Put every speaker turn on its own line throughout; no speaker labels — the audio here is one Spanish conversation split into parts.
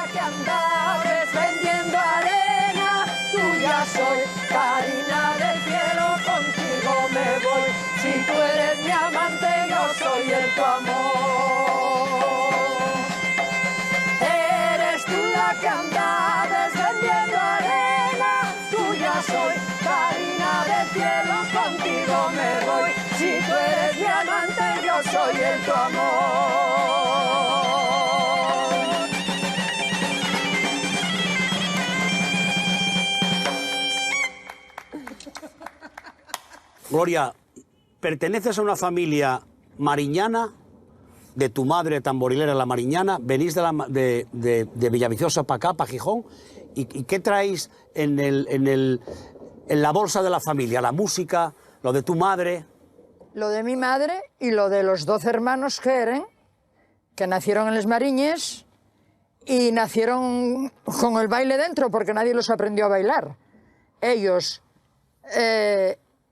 la que andabas vendiendo arena, tuya soy, Karina del cielo, contigo me voy. Si tú eres mi amante, yo soy el tu amor. Eres tú la que andabas vendiendo arena, tuya soy, Karina del cielo, contigo me voy. Si tú eres mi amante, yo soy el tu amor.
Gloria, perteneces a una familia mariñana, de tu madre tamborilera la mariñana, venís de Villaviciosa para acá, para Gijón, ¿y qué traéis en la bolsa de la familia? La música, lo de tu madre.
Lo de mi madre y lo de los 12 hermanos que nacieron en Les Mariñes y nacieron con el baile dentro porque nadie los aprendió a bailar. Ellos,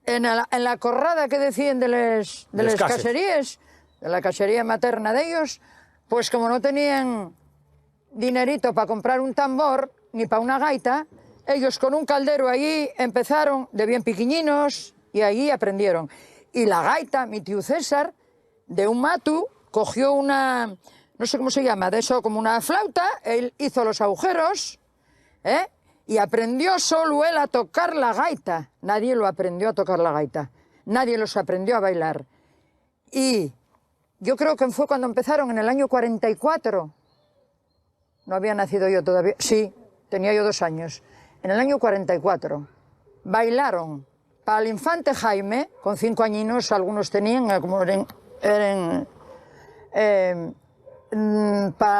en la corrada que decían de les caserías, de la casería materna de ellos, pues como no tenían dinerito para comprar un tambor ni para una gaita, ellos con un caldero allí empezaron de bien piquiñinos y allí aprendieron. Y la gaita, mi tío César, de un matu, cogió una, no sé cómo se llama, de eso como una flauta, él hizo los agujeros, y aprendió solo él a tocar la gaita. Nadie lo aprendió a tocar la gaita, nadie los aprendió a bailar. Y yo creo que fue cuando empezaron, en el año 44, no había nacido yo todavía, sí, tenía yo 2 años, en el año 44, bailaron para el infante Jaime, con 5 añinos, algunos tenían, como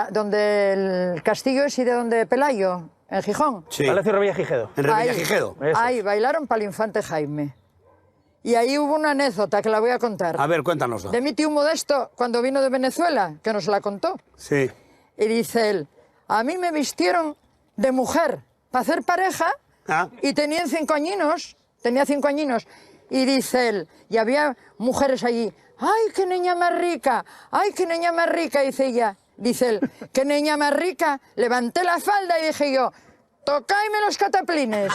donde el castillo es y de donde Pelayo, en Gijón.
Sí.
Palacio Revillagigedo.
En Revillagigedo.
Ahí bailaron para el infante Jaime. Y ahí hubo una anécdota que la voy a contar.
A ver, cuéntanosla.
De mi tío Modesto, cuando vino de Venezuela, que nos la contó.
Sí.
Y dice él, a mí me vistieron de mujer para hacer pareja y tenían 5 añinos. Tenía 5 añinos, y dice él, y había mujeres allí, ¡ay, qué niña más rica! ¡Ay, qué niña más rica! Dice ella, dice él, ¡qué niña más rica! Levanté la falda y dije yo, ¡tocáime los cataplines!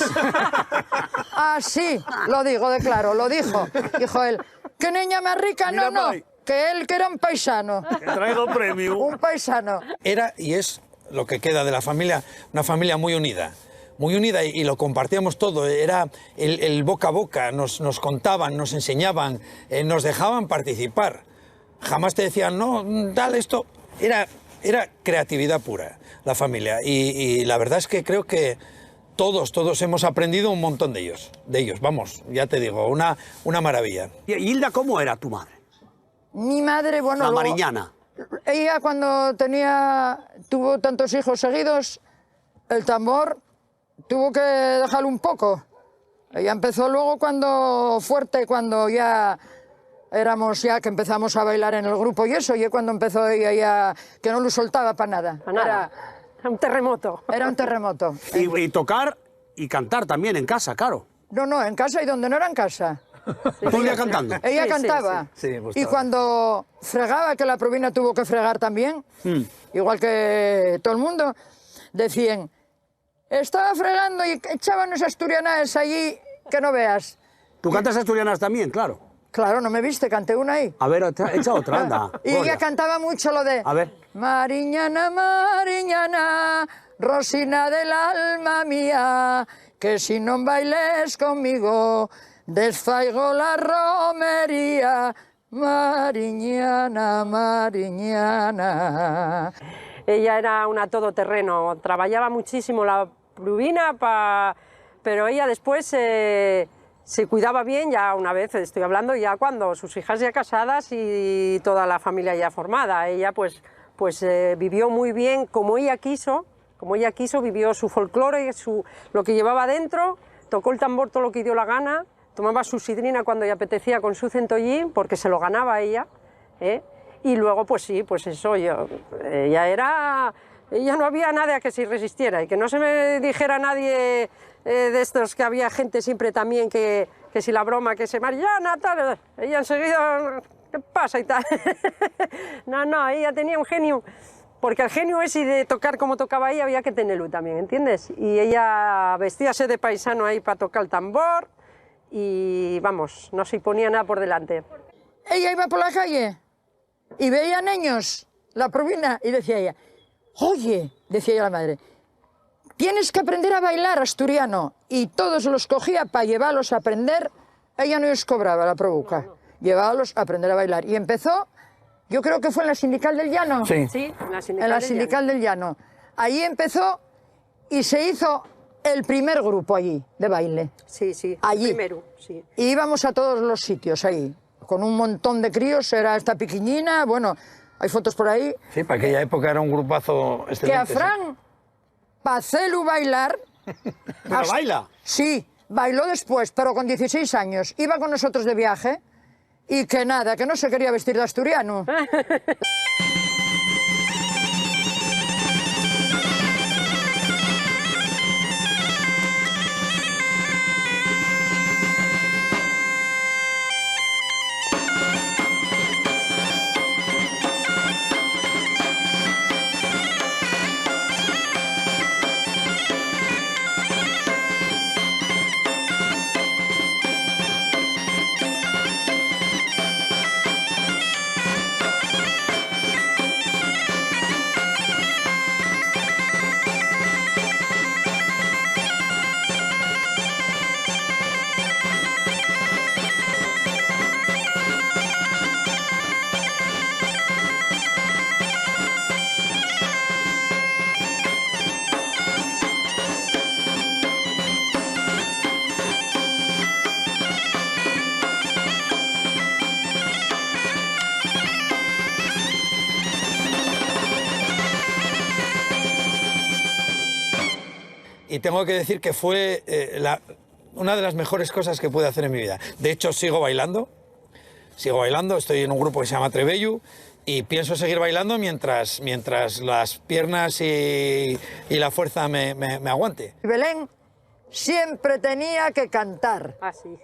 Así, lo digo de claro, lo dijo. Dijo él, ¡qué niña más rica! No, no, que él que era un paisano.
Que traigo premio.
Un paisano.
Era y es lo que queda de la familia, una familia muy unida. Muy unida y lo compartíamos todo, era el boca a boca, nos contaban, nos enseñaban, nos dejaban participar. Jamás te decían, no, dale esto. Era creatividad pura, la familia. Y la verdad es que creo que todos hemos aprendido un montón de ellos. Vamos, ya te digo, una maravilla.
¿Y Hilda, cómo era tu madre?
Mi madre, bueno...
La
luego,
mariñana.
ella cuando tuvo tantos hijos seguidos, el tambor... tuvo que dejarlo un poco. Ella empezó luego fuerte, cuando ya que empezamos a bailar en el grupo y eso, y cuando empezó ella ya, que no lo soltaba para nada.
Era un terremoto.
Era un terremoto.
Y tocar y cantar también en casa, claro.
No, en casa y donde no era en casa.
¿Tú ibas cantando?
Ella cantaba.
Sí,
y cuando fregaba, que la Provina tuvo que fregar también, igual que todo el mundo, decían... Estaba fregando y echaban unas asturianas allí que no veas.
¿Tú cantas asturianas también, claro?
Claro, no me viste, canté una ahí.
A ver, echa otra, anda.
Y ella cantaba mucho lo de...
A ver.
Mariñana, Mariñana, Rosina del alma mía, que si no bailes conmigo, desfaigo la romería. Mariñana, Mariñana.
Ella era una todoterreno, trabajaba muchísimo la Provina, pero ella después se cuidaba bien, ya una vez, estoy hablando ya cuando sus hijas ya casadas y toda la familia ya formada. Ella pues vivió muy bien como ella quiso, vivió su folclore, lo que llevaba dentro, tocó el tambor todo lo que dio la gana, tomaba su sidrina cuando le apetecía con su centollín, porque se lo ganaba ella, Y luego, pues sí, pues eso, ella no había nadie a que se resistiera, y que no se me dijera nadie de estos, que había gente siempre también que si la broma, que se Mariana, tal, ella enseguida, ¿qué pasa y tal? No, ella tenía un genio porque el genio ese de tocar como tocaba ella había que tenerlo también, ¿entiendes? Y ella vestíase de paisano ahí para tocar el tambor y vamos, no se ponía nada por delante.
Ella iba por la calle y veía niños, la provina, y decía ella, oye, decía ella a la madre, tienes que aprender a bailar asturiano. Y todos los cogía para llevarlos a aprender, ella no les cobraba la provoca, llevarlos a aprender a bailar. Y empezó, yo creo que fue en la Sindical del Llano.
Sí.
Sí, en la Sindical,
En la Sindical del Llano. Allí empezó y se hizo el primer grupo allí de baile.
Sí, sí,
Allí.
primero, sí.
Y íbamos a todos los sitios ahí, con un montón de críos, era esta pequeñina, bueno, hay fotos por ahí.
Sí, para aquella época era un grupazo excelente.
Que a Fran, para hacerlo bailar...
¿Pero baila?
Sí, bailó después, pero con 16 años. Iba con nosotros de viaje y que nada, que no se quería vestir de asturiano.
Y tengo que decir que fue una de las mejores cosas que pude hacer en mi vida. De hecho, sigo bailando, estoy en un grupo que se llama Trebellu y pienso seguir bailando mientras las piernas y la fuerza me aguante.
Belén siempre tenía que cantar.
Ah, sí.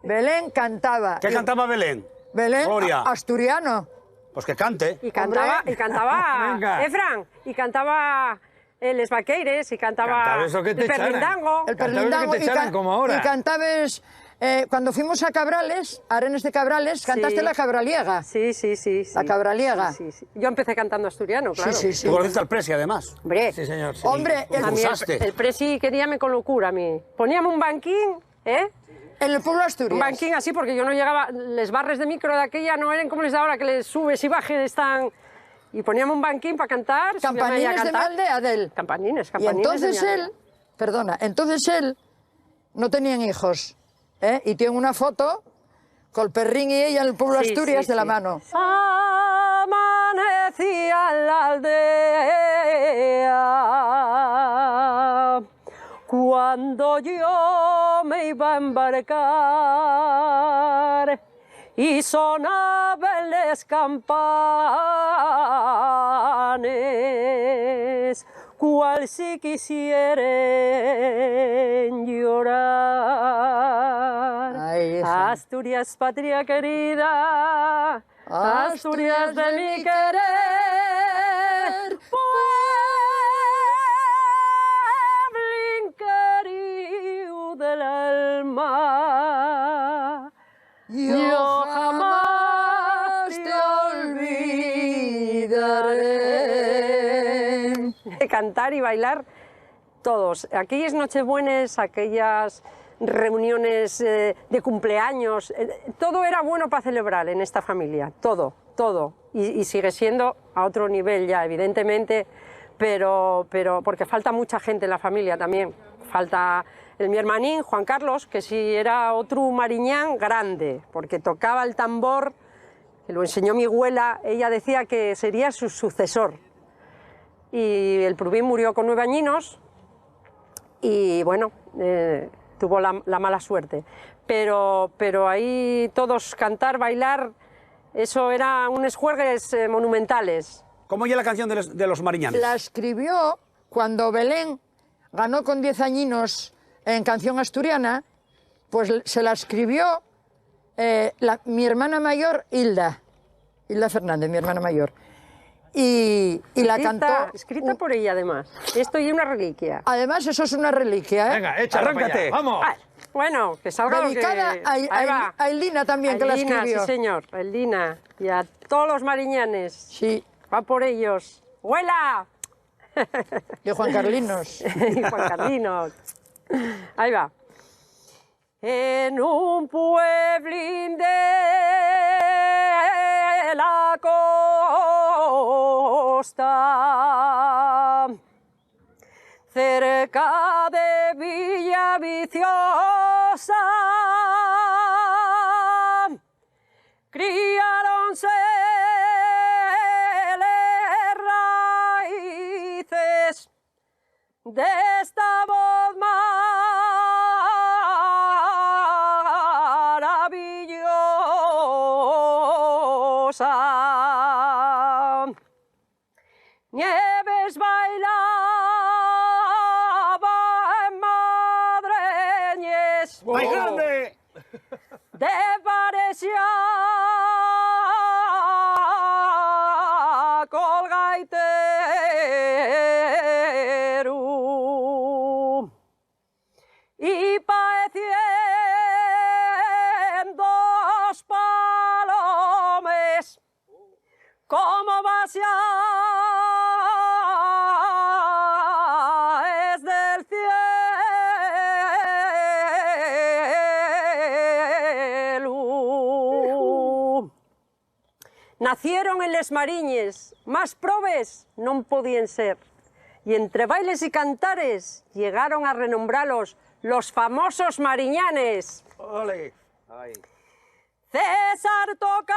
Belén cantaba.
¿Qué cantaba Belén?
Belén,
Gloria.
asturiano.
Pues que cante.
Y cantaba,
Venga.
Fran, y cantaba Les Vaqueires, y cantaba
Cantaba eso que te
el
echaran.
Perlindango.
El
Cantabes
perlindango
que te echaran como ahora.
Y cantabes, cuando fuimos a Cabrales, a Arenes de Cabrales, cantaste
Sí.
la cabraliega.
Sí, sí, sí, sí.
La cabraliega.
Sí, sí, sí. Yo empecé cantando asturiano, claro.
Sí, sí, sí.
Tú conociste al Presi, además.
Hombre,
Sí, señor. sí.
Hombre,
a mí
Cursaste.
el presi queríame con locura a mí. Poníame un banquín, ¿eh?
en el pueblo
Un
Asturias.
banquín así, porque yo no llegaba, les barres de micro de aquella no eran como les de ahora, que les subes y bajes, están... Y poníamos un banquín para cantar. subíame ahí a
Campanines de mi
cantar.
aldea de él.
Campanines,
Y
campanines.
entonces
de mi aldea.
él, perdona, entonces él no tenían hijos, ¿eh? Y tiene una foto con el perrín y ella en el pueblo
Sí,
Asturias
sí,
de la
sí.
mano.
Amanecía en la aldea cuando yo me iba a embarcar y sonaban las campanas, cual si quisieren llorar.
Ahí está.
Asturias, patria querida, Asturias de mi querer, pueblín querido del alma. Yo jamás te olvidaré. Cantar y bailar todos. Aquellas nochebuenas, aquellas reuniones de cumpleaños, todo era bueno para celebrar en esta familia, todo, todo. Y sigue siendo a otro nivel ya, evidentemente, pero porque falta mucha gente en la familia también. Falta mi hermanín, Juan Carlos, que sí era otro mariñán grande, porque tocaba el tambor, que lo enseñó mi abuela, ella decía que sería su sucesor. Y el Prubín murió con 9 añinos y bueno, tuvo la mala suerte. Pero ahí todos cantar, bailar, eso eran unos juegues monumentales.
¿Cómo oye la canción de los mariñanes?
La escribió cuando Belén ganó con 10 añinos en canción asturiana, pues se la escribió mi hermana mayor, Hilda Fernández, mi hermana mayor. y la cantó.
Escrita por ella, además. Esto y una reliquia.
Además, eso es una reliquia, ¿eh?
Venga, échala para
Arráncate.
allá, vamos.
Ah, bueno, que salga lo que...
Dedicada
Ahí va.
a Elina también, que la
Elina,
escribió.
sí, señor. Elina. Y a todos los mariñanes.
Sí,
Va por ellos. ¡Huela!
de Juan Carlinos.
Y Juan Carlinos. Ahí va. En un pueblín de la costa, cerca de Villaviciosa, criáronse raíces de esta voz maravillosa. Nieves bailaba en Madreñes,
¡Ay, grande!
de parecía colgaitero y paeciendo dos palomes como es del cielo. Nacieron en les mariñes, más probes non podían ser. Y entre bailes y cantares llegaron a renombrarlos los famosos mariñanes.
¡Ole! Ay.
César tocaba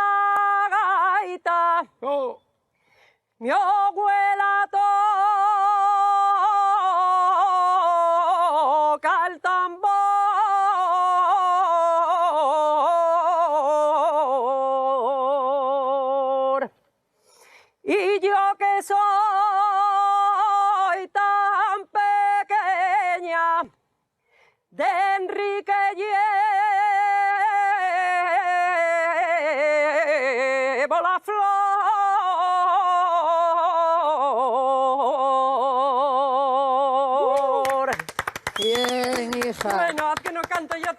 la gaita,
¡Oh!
mi abuela toca el tambor. Y yo que soy tan pequeña, de Enrique llevo la flor.
Bien, hija.
Bueno, haz que no canto yo